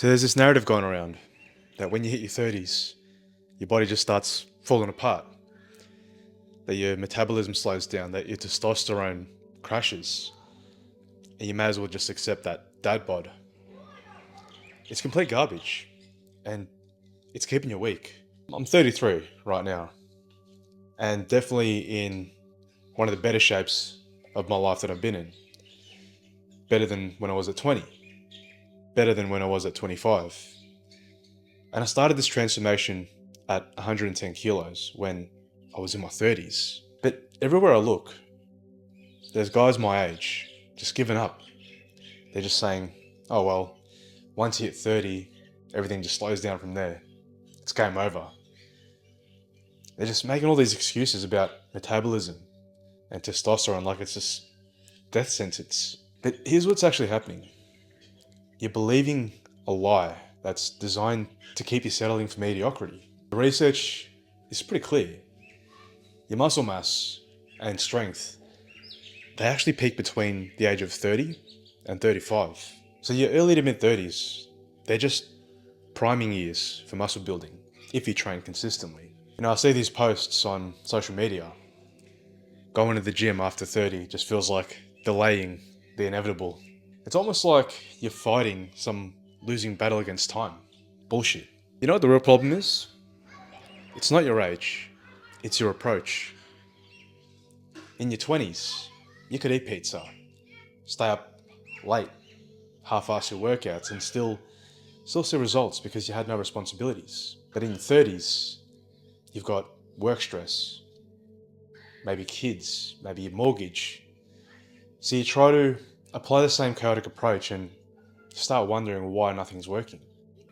So there's this narrative going around that when you hit your 30s, your body just starts falling apart, that your metabolism slows down, that your testosterone crashes, and you may as well just accept that dad bod. It's complete garbage, and it's keeping you weak. I'm 33 right now, and definitely in one of the better shapes of my life that I've been in. Better than when I was at 20, better than when I was at 25. And I started this transformation at 110 kilos when I was in my 30s. But everywhere I look, there's guys my age just giving up. They're just saying, oh well, once you hit 30, everything just slows down from there. It's game over. They're just making all these excuses about metabolism and testosterone like it's just death sentence. But here's what's actually happening. You're believing a lie that's designed to keep you settling for mediocrity. The research is pretty clear. Your muscle mass and strength, they actually peak between the age of 30 and 35. So your early to mid 30s, they're just priming years for muscle building if you train consistently. I see these posts on social media. Going to the gym after 30 just feels like delaying the inevitable. It's almost like you're fighting some losing battle against time. Bullshit. You know what the real problem is? It's not your age, it's your approach. In your 20s, you could eat pizza, stay up late, half-ass your workouts, and still see results because you had no responsibilities. But in your 30s, you've got work stress, maybe kids, maybe your mortgage. So you try to apply the same chaotic approach and start wondering why nothing's working.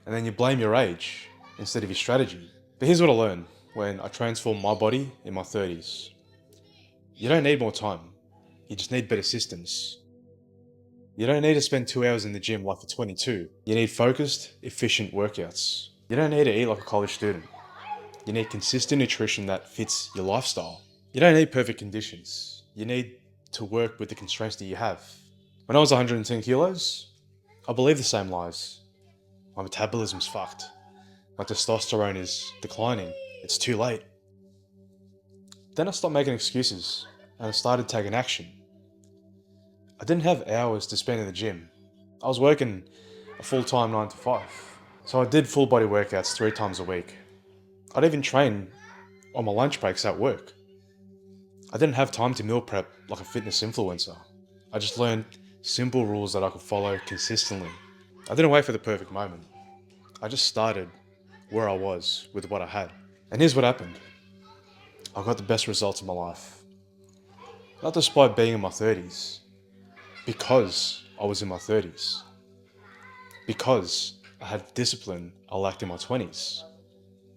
And then you blame your age instead of your strategy. But here's what I learned when I transformed my body in my 30s. You don't need more time. You just need better systems. You don't need to spend 2 hours in the gym like you're 22. You need focused, efficient workouts. You don't need to eat like a college student. You need consistent nutrition that fits your lifestyle. You don't need perfect conditions. You need to work with the constraints that you have. When I was 110 kilos, I believed the same lies. My metabolism's fucked. My testosterone is declining. It's too late. Then I stopped making excuses and I started taking action. I didn't have hours to spend in the gym. I was working a full-time 9 to 5. So I did full body workouts 3 times a week. I'd even train on my lunch breaks at work. I didn't have time to meal prep like a fitness influencer. I just learned simple rules that I could follow consistently. I didn't wait for the perfect moment. I just started where I was with what I had. And here's what happened. I got the best results of my life. Not despite being in my 30s, because I was in my 30s. Because I had discipline I lacked in my 20s.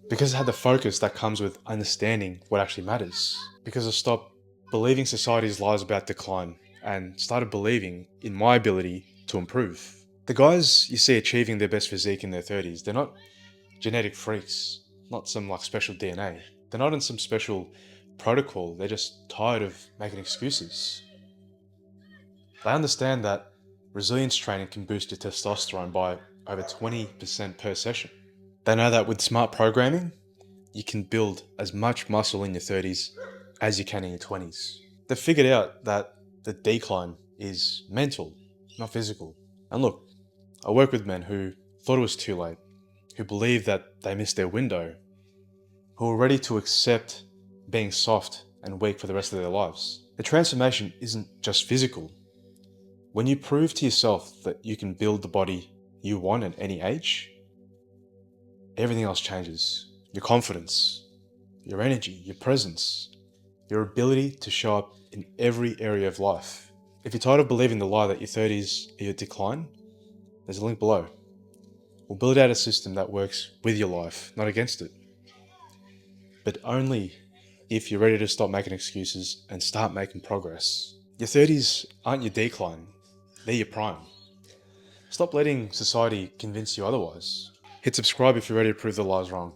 Because I had the focus that comes with understanding what actually matters. Because I stopped believing society's lies about decline and started believing in my ability to improve. The guys you see achieving their best physique in their 30s, they're not genetic freaks, not some like special DNA. They're not in some special protocol, they're just tired of making excuses. They understand that resilience training can boost your testosterone by over 20% per session. They know that with smart programming, you can build as much muscle in your 30s as you can in your 20s. They figured out that the decline is mental, not physical. And look, I work with men who thought it was too late, who believed that they missed their window, who are ready to accept being soft and weak for the rest of their lives. The transformation isn't just physical. When you prove to yourself that you can build the body you want at any age, everything else changes. Your confidence, your energy, your presence, your ability to show up in every area of life. If you're tired of believing the lie that your 30s are your decline, there's a link below. We'll build out a system that works with your life, not against it. But only if you're ready to stop making excuses and start making progress. Your 30s aren't your decline, they're your prime. Stop letting society convince you otherwise. Hit subscribe if you're ready to prove the lies wrong.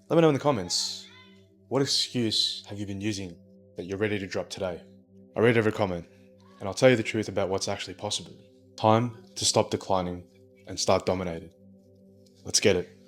Let me know in the comments, what excuse have you been using that you're ready to drop today? I read every comment, and I'll tell you the truth about what's actually possible. Time to stop declining and start dominating. Let's get it.